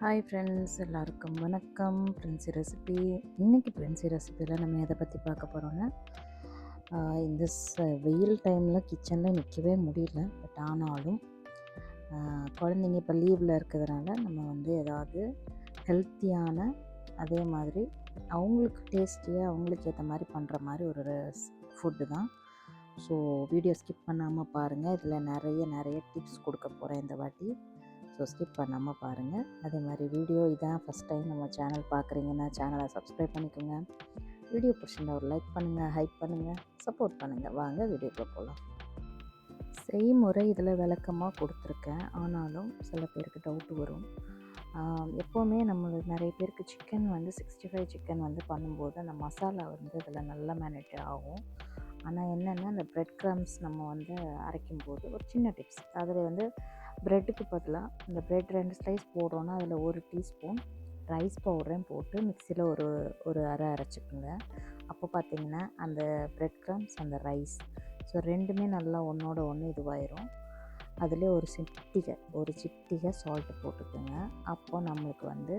Hi friends, எல்லாருக்கும் வணக்கம். ஃப்ரெண்ட்ஸி recipe. இன்றைக்கி ஃப்ரெண்ட்ஸி ரெசிபியில் நம்ம எதை பற்றி பார்க்க போகிறோன்னா, இந்த வெயில் டைமில் கிச்சனில் நிற்கவே முடியல. பட் ஆனாலும் குழந்தைங்க இப்போ லீவில் இருக்கிறதுனால நம்ம வந்து ஏதாவது ஹெல்த்தியான, அதே மாதிரி அவங்களுக்கு டேஸ்டியாக அவங்களுக்கு ஏற்ற மாதிரி பண்ணுற மாதிரி ஒரு ஃபுட்டு தான். ஸோ வீடியோ ஸ்கிப் பண்ணாமல் பாருங்கள். இதில் நிறைய டிப்ஸ் கொடுக்க போகிறேன் இந்த வாட்டி. ஸோ ஸ்கிப் பண்ணாமல் பாருங்கள். அதே மாதிரி வீடியோ இதான் ஃபஸ்ட் டைம் நம்ம சேனல் பார்க்குறீங்கன்னா சேனலை சப்ஸ்கிரைப் பண்ணிக்கோங்க. வீடியோ பிடிச்சிருந்தா ஒரு லைக் பண்ணுங்கள், ஹைப் பண்ணுங்கள், சப்போர்ட் பண்ணுங்கள். வாங்க வீடியோக்குள்ளே போகலாம். செய்முறை இதில் விளக்கமாக கொடுத்துருக்கேன். ஆனாலும் சில பேருக்கு டவுட் வரும். எப்போவுமே நம்மளுக்கு நிறைய பேருக்கு சிக்கன் வந்து 65 சிக்கன் வந்து பண்ணும்போது அந்த மசாலா வந்து இதில் நல்லா மேனேஜ் ஆகும். ஆனால் என்னென்னா, அந்த ப்ரெட் க்ரம்ஸ் நம்ம வந்து அரைக்கும்போது ஒரு சின்ன டிப்ஸ். அதில் வந்து ப்ரெட்டுக்கு பதிலாக இந்த ப்ரெட் 2 ஸ்லைஸ் போடுறோன்னா அதில் 1 டீஸ்பூன் ரைஸ் பவுடரையும் போட்டு மிக்சியில் ஒரு அரைச்சிக்குங்க. அப்போ பார்த்திங்கன்னா அந்த ப்ரெட் க்ரம்ஸ், அந்த ரைஸ், ஸோ ரெண்டுமே நல்லா ஒன்றோட ஒன்று இதுவாயிரும். அதில் ஒரு சிட்டிகை சால்ட்டு போட்டுக்கோங்க. அப்போ நம்மளுக்கு வந்து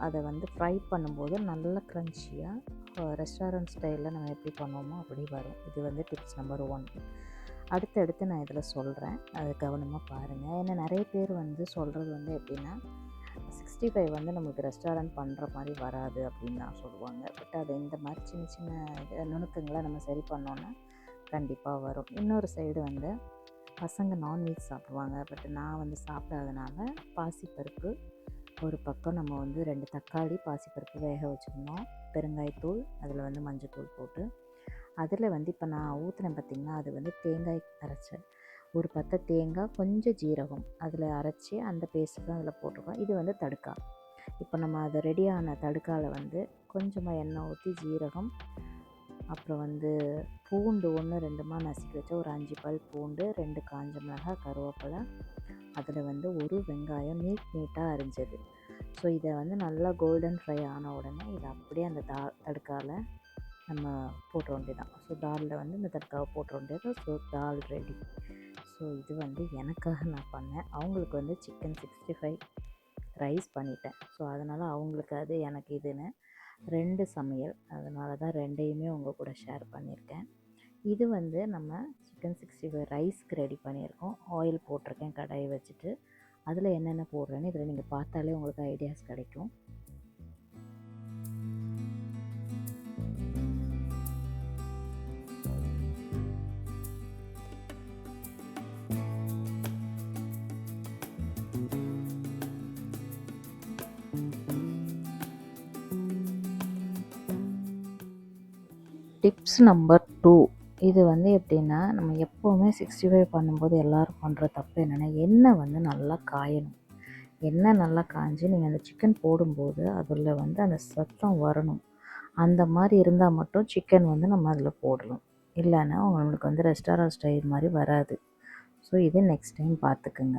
அதை வந்து ஃப்ரை பண்ணும்போது நல்ல க்ரன்ச்சியாக ரெஸ்டாரண்ட் ஸ்டைலில் நம்ம எப்படி பண்ணுவோமோ அப்படி வரும். இது வந்து டிப்ஸ் நம்பர் 1. அடுத்தடுத்து நான் இதில் சொல்கிறேன், அதை கவனமாக பாருங்கள். ஏன்னா நிறைய பேர் வந்து சொல்கிறது வந்து எப்படின்னா, 65 வந்து நமக்கு ரெஸ்டாரண்ட் பண்ணுற மாதிரி வராது அப்படின்னு தான் சொல்லுவாங்க. பட் அது இந்த மாதிரி சின்ன நுணுக்கங்களை நம்ம சரி பண்ணோன்னா கண்டிப்பாக வரும். இன்னொரு சைடு வந்து பசங்க நான்வெஜ் சாப்பிடுவாங்க. பட் நான் வந்து சாப்பிடாதனால பாசிப்பருப்பு ஒரு பக்கம் நம்ம வந்து 2 தக்காளி, பாசிப்பருப்பு வேக வச்சுருந்தோம். பெருங்காயத்தூள், அதில் வந்து மஞ்சத்தூள் போட்டு, அதில் வந்து இப்போ நான் ஊற்றினேன் பார்த்திங்கன்னா, அது வந்து தேங்காய் அரைச்சேன். ஒரு பத்தை தேங்காய், கொஞ்சம் ஜீரகம் அதில் அரைச்சி அந்த பேஸ்ட்டு தான் அதில் போட்டிருக்கோம். இது வந்து தடுக்கா. இப்போ நம்ம அது ரெடியான தடுக்காவில் வந்து கொஞ்சமாக எண்ணெய் ஊற்றி ஜீரகம், அப்புறம் வந்து பூண்டு 1 2மா நசுக்கி வச்ச ஒரு 5 பல் பூண்டு, 2 காஞ்ச மிளகாய், கருவேப்பிலை, அதில் வந்து ஒரு வெங்காயம் நீட்டாக அரிஞ்சது. ஸோ இதை வந்து நல்லா கோல்டன் ஃப்ரை ஆன உடனே இதை அப்படியே அந்த தடுக்காவில் நம்ம போட்டுற வேண்டியதான். ஸோ தாலில் வந்து இந்த தடுக்காவை போட்டுற வேண்டியது. ஸோ தால் ரெடி. ஸோ இது வந்து எனக்காக நான் பண்ணேன். அவங்களுக்கு வந்து சிக்கன் 65 ரைஸ் பண்ணிட்டேன். ஸோ அதனால் அவங்களுக்கு அது, எனக்கு இதுன்னு 2 சமையல். அதனால தான் 2யுமே உங்கள் கூட ஷேர் பண்ணியிருக்கேன். இது வந்து நம்ம சிக்கன் 65 ரைஸ்க்கு ரெடி பண்ணியிருக்கோம். ஆயில் போட்டிருக்கேன் கடாயை வச்சுட்டு. அதில் என்னென்ன போடுறேன்னு இதில் நீங்கள் பார்த்தாலே உங்களுக்கு ஐடியாஸ் கிடைக்கும். Tips number 2. இது வந்து எப்படின்னா, நம்ம எப்போவுமே 65 பண்ணும்போது எல்லோரும் பண்ணுற தப்பு என்னென்னா, எண்ணெய் வந்து நல்லா காயணும். எண்ணெய் நல்லா காய்ஞ்சி நீங்கள் அந்த சிக்கன் போடும்போது அதில் வந்து அந்த சத்தம் வரணும். அந்த மாதிரி இருந்தால் மட்டும் சிக்கன் வந்து நம்ம அதில் போடலாம். இல்லைன்னா உங்களுக்கு வந்து ரெஸ்டாரண்ட் ஸ்டைல் மாதிரி வராது. ஸோ இது நெக்ஸ்ட் டைம் பார்த்துக்குங்க.